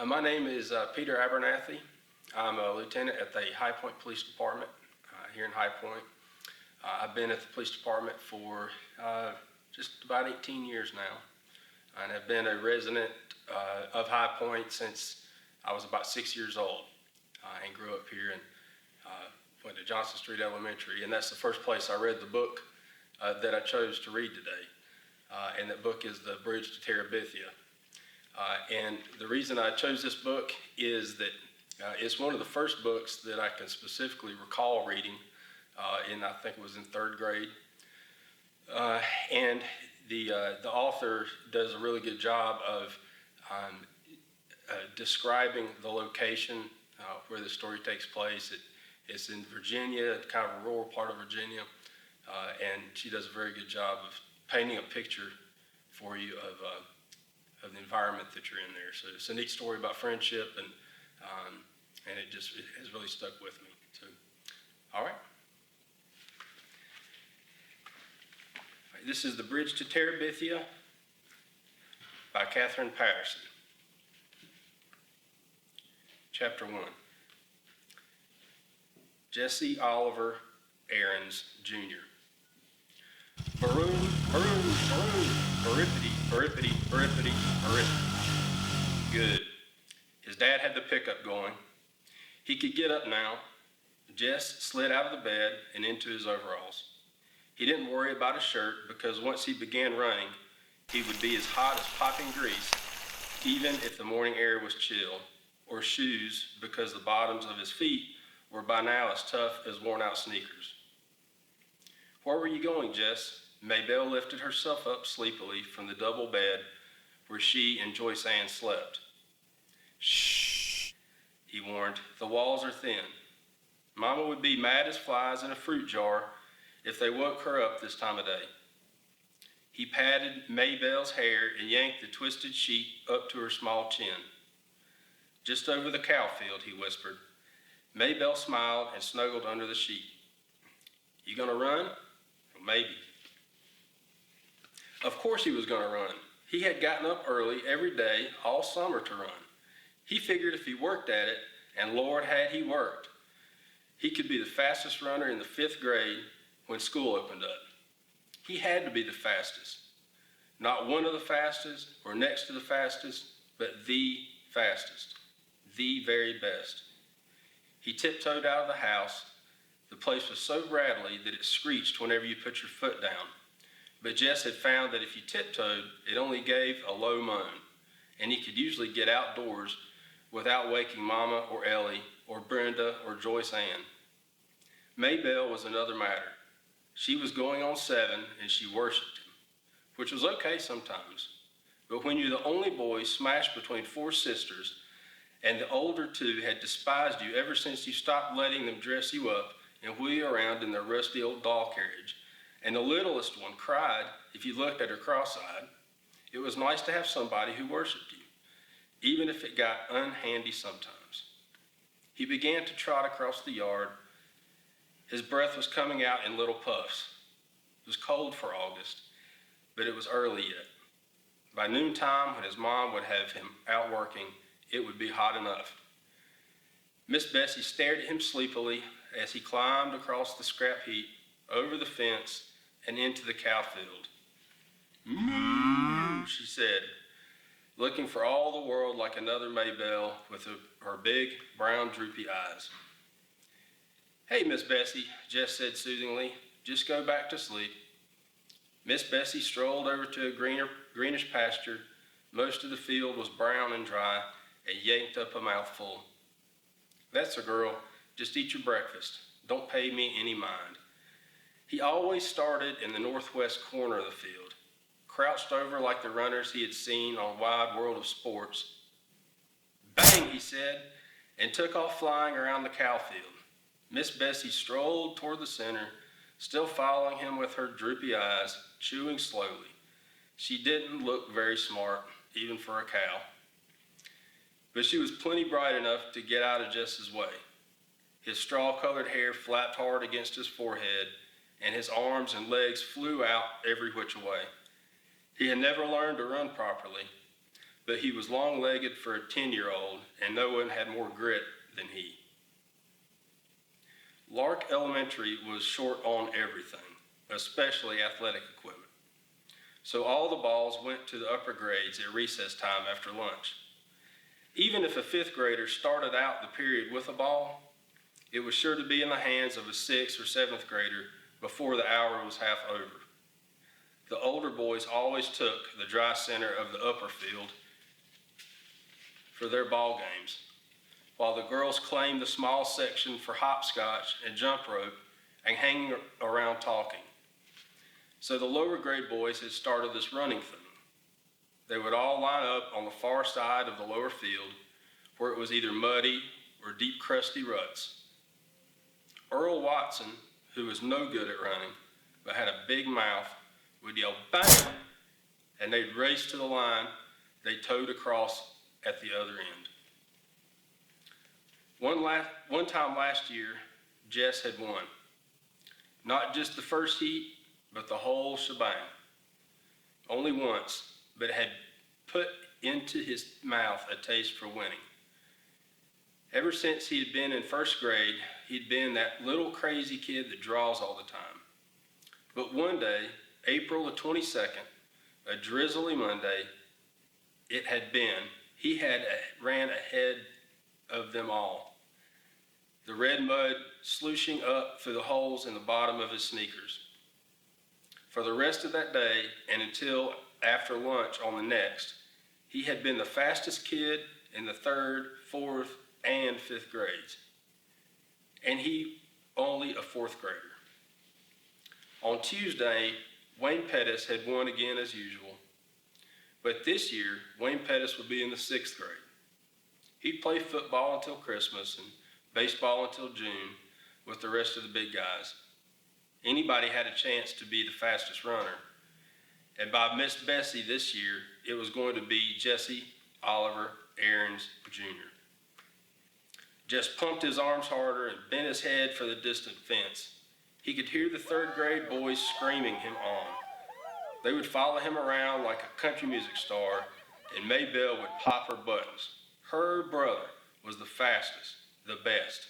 My name is Peter Abernathy. I'm a lieutenant at the High Point Police Department here in High Point. I've been at the police department for just about 18 years now, and have been a resident of High Point since I was about 6 years old, and grew up here and went to Johnson Street Elementary, and that's the first place I read the book that I chose to read today, and that book is The Bridge to Terabithia. And the reason I chose this book is that it's one of the first books that I can specifically recall reading, and I think it was in third grade. And the author does a really good job of describing the location where the story takes place. It's in Virginia, kind of a rural part of Virginia, and she does a very good job of painting a picture for you of the environment that you're in there. So it's a neat story about friendship, and it has really stuck with me. So, all right. This is The Bridge to Terabithia by Katherine Paterson. Chapter 1. Jesse Oliver Aarons, Jr. Baroom, baroom, baroom, barrippity, barrippity, barrippity, barrippity. Good. His dad had the pickup going. He could get up now. Jess slid out of the bed and into his overalls. He didn't worry about his shirt because once he began running, he would be as hot as popping grease, even if the morning air was chill, or shoes because the bottoms of his feet were by now as tough as worn-out sneakers. Where were you going, Jess? Maybelle lifted herself up sleepily from the double bed where she and Joyce Ann slept. Shh, he warned. The walls are thin. Mama would be mad as flies in a fruit jar if they woke her up this time of day. He patted Maybelle's hair and yanked the twisted sheet up to her small chin. Just over the cow field, he whispered. Maybelle smiled and snuggled under the sheet. You gonna run? Well, maybe. Of course he was gonna run. He had gotten up early every day all summer to run. He figured if he worked at it, and Lord had he worked, he could be the fastest runner in the 5th grade when school opened up. He had to be the fastest. Not one of the fastest or next to the fastest, but the fastest. The very best. He tiptoed out of the house. The place was so rattly that it screeched whenever you put your foot down. But Jess had found that if you tiptoed, it only gave a low moan, and he could usually get outdoors without waking Mama or Ellie or Brenda or Joyce Ann. Maybelle was another matter. She was going on 7, and she worshiped him, which was okay sometimes. But when you're the only boy smashed between 4 sisters, and the older 2 had despised you ever since you stopped letting them dress you up and wheel you around in their rusty old doll carriage, and the littlest one cried if you looked at her cross-eyed, it was nice to have somebody who worshiped you, even if it got unhandy sometimes. He began to trot across the yard. His breath was coming out in little puffs. It was cold for August, but it was early yet. By noontime, when his mom would have him out working, it would be hot enough. Miss Bessie stared at him sleepily as he climbed across the scrap heap, over the fence, and into the cow field. Moo, she said, looking for all the world like another Maybelle with her big, brown, droopy eyes. Hey, Miss Bessie, Jess said soothingly, just go back to sleep. Miss Bessie strolled over to a greenish pasture. Most of the field was brown and dry, and yanked up a mouthful. That's a girl. Just eat your breakfast. Don't pay me any mind. He always started in the northwest corner of the field, crouched over like the runners he had seen on Wide World of Sports. Bang, he said, and took off flying around the cow field. Miss Bessie strolled toward the center, still following him with her droopy eyes, chewing slowly. She didn't look very smart, even for a cow. But she was plenty bright enough to get out of Jess's way. His straw-colored hair flapped hard against his forehead, and his arms and legs flew out every which way. He had never learned to run properly, but he was long-legged for a 10-year-old, and no one had more grit than he. Lark Elementary was short on everything, especially athletic equipment. So all the balls went to the upper grades at recess time after lunch. Even if a 5th grader started out the period with a ball, it was sure to be in the hands of a 6th or 7th grader before the hour was half over. The older boys always took the dry center of the upper field for their ball games, while the girls claimed the small section for hopscotch and jump rope and hanging around talking. So the lower grade boys had started this running thing. They would all line up on the far side of the lower field where it was either muddy or deep crusty ruts. Earl Watson, who was no good at running but had a big mouth, would yell bang, and they'd race to the line they towed across at the other end. One time last year, Jess had won. Not just the first heat, but the whole shebang. Only once, but had put into his mouth a taste for winning. Ever since he had been in 1st grade, he'd been that little crazy kid that draws all the time. But one day, April the 22nd, a drizzly Monday, it had been, he ran ahead of them all, the red mud slushing up through the holes in the bottom of his sneakers. For the rest of that day and until after lunch on the next, he had been the fastest kid in the 3rd, 4th, and 5th grades. And he only a 4th grader. On Tuesday, Wayne Pettis had won again as usual. But this year, Wayne Pettis would be in the 6th grade. He'd play football until Christmas and baseball until June with the rest of the big guys. Anybody had a chance to be the fastest runner. And by Miss Bessie this year, it was going to be Jesse Oliver Aarons Jr. Just pumped his arms harder and bent his head for the distant fence. He could hear the 3rd grade boys screaming him on. They would follow him around like a country music star, and Maybelle would pop her buttons. Her brother was the fastest, the best.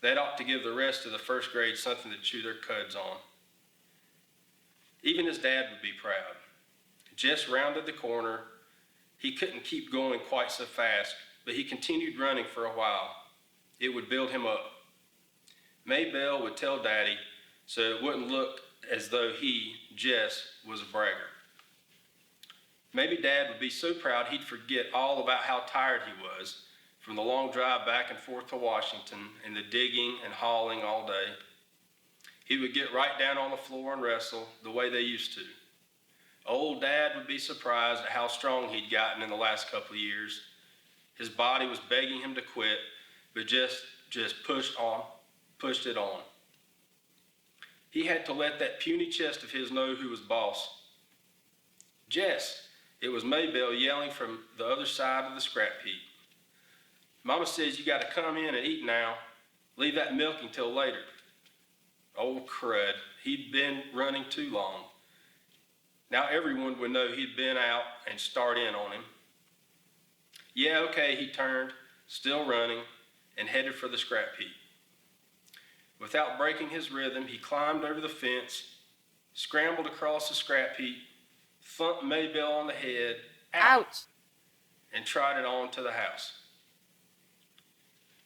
That ought to give the rest of the 1st grade something to chew their cuds on. Even his dad would be proud. Jess rounded the corner. He couldn't keep going quite so fast, but he continued running for a while. It would build him up. Maybelle would tell Daddy so it wouldn't look as though he, Jess, was a bragger. Maybe Dad would be so proud he'd forget all about how tired he was from the long drive back and forth to Washington and the digging and hauling all day. He would get right down on the floor and wrestle the way they used to. Old Dad would be surprised at how strong he'd gotten in the last couple of years. His body was begging him to quit, but just pushed it on. He had to let that puny chest of his know who was boss. Jess, it was Maybelle yelling from the other side of the scrap heap. Mama says you got to come in and eat now. Leave that milking till later. Old crud, he'd been running too long. Now everyone would know he'd been out and start in on him. Yeah, okay, he turned, still running, and headed for the scrap heap. Without breaking his rhythm, he climbed over the fence, scrambled across the scrap heap, thumped Maybelle on the head, ouch, and trotted on to the house.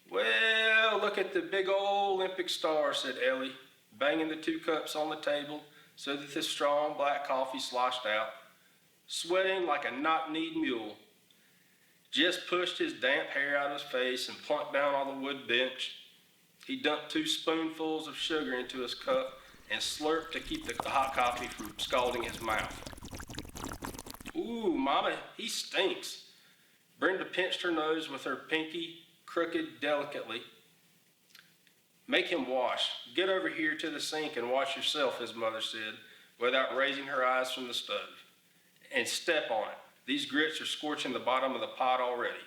Well, look at the big old Olympic star, said Ellie, banging the 2 cups on the table so that the strong black coffee sloshed out, sweating like a knock-kneed mule. Jess pushed his damp hair out of his face and plunked down on the wood bench. He dumped 2 spoonfuls of sugar into his cup and slurped to keep the hot coffee from scalding his mouth. Ooh, Mama, he stinks. Brenda pinched her nose with her pinky, crooked delicately. Make him wash. Get over here to the sink and wash yourself, his mother said, without raising her eyes from the stove. And step on it. These grits are scorching the bottom of the pot already.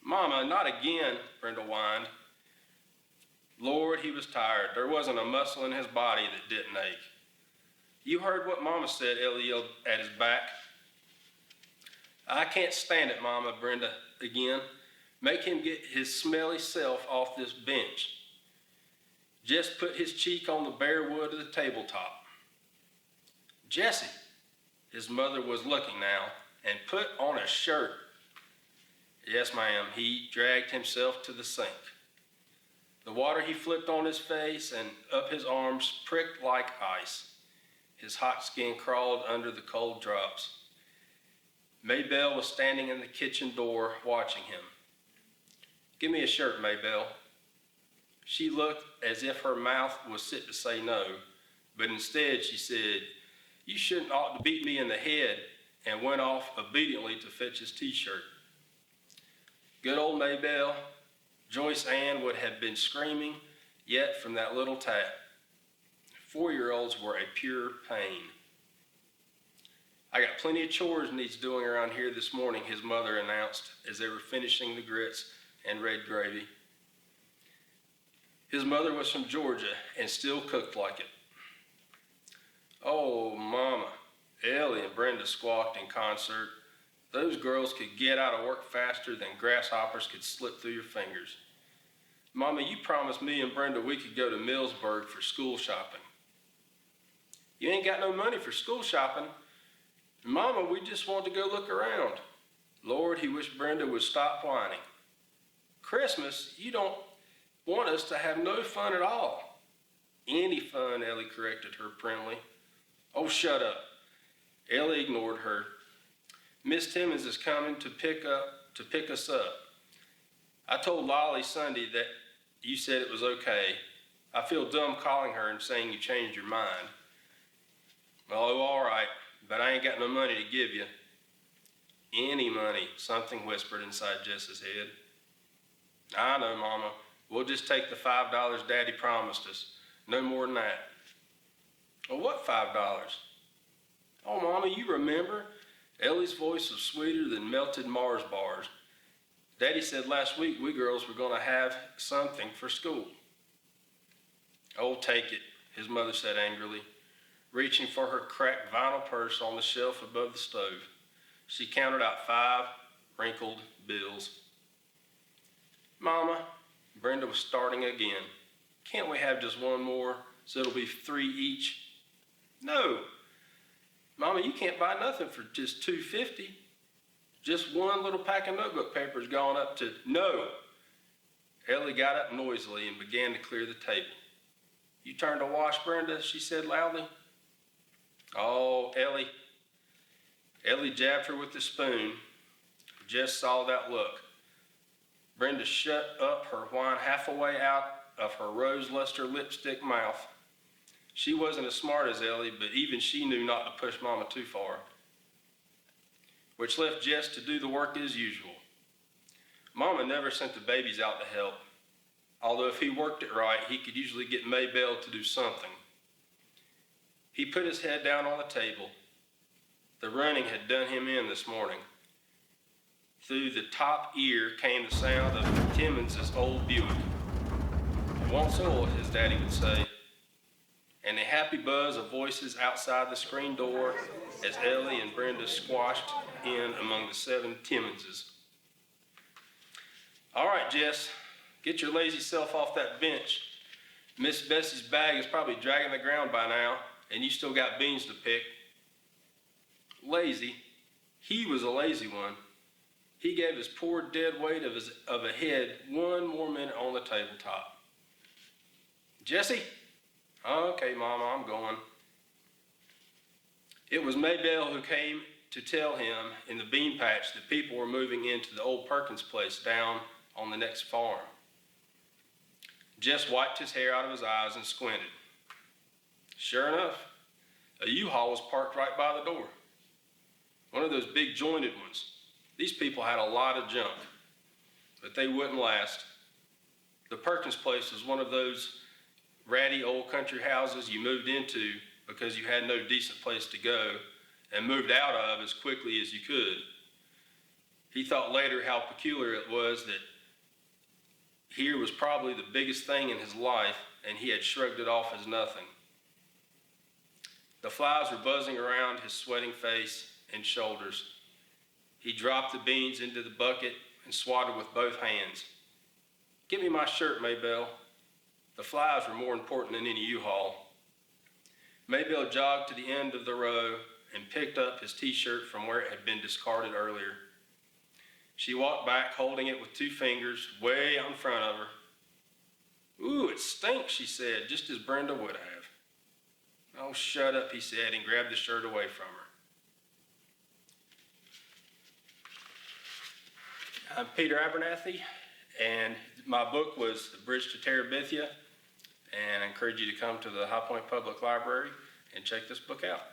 Mama, not again, Brenda whined. Lord, he was tired. There wasn't a muscle in his body that didn't ache. You heard what Mama said, Ellie yelled at his back. I can't stand it, Mama, Brenda again. Make him get his smelly self off this bench. Jess put his cheek on the bare wood of the tabletop. Jesse, his mother was looking now, and put on a shirt. Yes, ma'am, he dragged himself to the sink. The water he flicked on his face and up his arms pricked like ice. His hot skin crawled under the cold drops. Maybelle was standing in the kitchen door watching him. Give me a shirt, Maybelle. She looked as if her mouth was set to say no, but instead she said, you shouldn't ought to beat me in the head, and went off obediently to fetch his t-shirt. Good old Maybelle. Joyce Ann would have been screaming yet from that little tap. 4-year-olds were a pure pain. I got plenty of chores needs doing around here this morning, his mother announced as they were finishing the grits and red gravy. His mother was from Georgia and still cooked like it. Oh, Mama, Ellie and Brenda squawked in concert. Those girls could get out of work faster than grasshoppers could slip through your fingers. Mama, you promised me and Brenda we could go to Millsburg for school shopping. You ain't got no money for school shopping. Mama, we just want to go look around. Lord, he wished Brenda would stop whining. Christmas, you don't want us to have no fun at all. Any fun, Ellie corrected her primly. Oh, shut up. Ellie ignored her. Miss Timmons is coming to pick us up. I told Lolly Sunday that you said it was okay. I feel dumb calling her and saying you changed your mind. Oh, all right, but I ain't got no money to give you. Any money, something whispered inside Jess's head. I know, Mama. We'll just take the $5 Daddy promised us. No more than that. Well, what $5? Oh, Mama, you remember? Ellie's voice was sweeter than melted Mars bars. Daddy said last week we girls were going to have something for school. Oh, take it, his mother said angrily, reaching for her cracked vinyl purse on the shelf above the stove. She counted out 5 wrinkled bills. Mama, Brenda was starting again. Can't we have just one more so it'll be 3 each? No. Mama, you can't buy nothing for just $2.50. Just one little pack of notebook paper's gone up to no. Ellie got up noisily and began to clear the table. You turned to wash, Brenda, she said loudly. Oh, Ellie. Ellie jabbed her with the spoon. Jess saw that look. Brenda shut up her whine half a way out of her rose luster lipstick mouth. She wasn't as smart as Ellie, but even she knew not to push Mama too far, which left Jess to do the work as usual. Mama never sent the babies out to help, although if he worked it right, he could usually get Maybelle to do something. He put his head down on the table. The running had done him in this morning. Through the top ear came the sound of Timmons' old Buick. It wants oil, his daddy would say, and the happy buzz of voices outside the screen door as Ellie and Brenda squashed in among the 7 Timmonses. All right, Jess, get your lazy self off that bench. Miss Bessie's bag is probably dragging the ground by now, and you still got beans to pick. Lazy? He was a lazy one. He gave his poor dead weight of a head 1 more minute on the tabletop. Jessie? Okay, Mama, I'm going. It was Maybelle who came to tell him in the bean patch that people were moving into the old Perkins place down on the next farm. Jess wiped his hair out of his eyes and squinted. Sure enough, a U-Haul was parked right by the door. One of those big jointed ones. These people had a lot of junk, but they wouldn't last. The Perkins place was one of those ratty old country houses you moved into because you had no decent place to go and moved out of as quickly as you could. He thought later how peculiar it was that here was probably the biggest thing in his life, and he had shrugged it off as nothing. The flies were buzzing around his sweating face and shoulders. He dropped the beans into the bucket and swatted with both hands. "Give me my shirt, Maybelle." The flies were more important than any U-Haul. Maybelle jogged to the end of the row and picked up his t-shirt from where it had been discarded earlier. She walked back, holding it with two fingers way out in front of her. "Ooh, it stinks," she said, just as Brenda would have. "Oh, shut up," he said, and grabbed the shirt away from her. I'm Peter Abernathy, and my book was The Bridge to Terabithia, and I encourage you to come to the High Point Public Library and check this book out.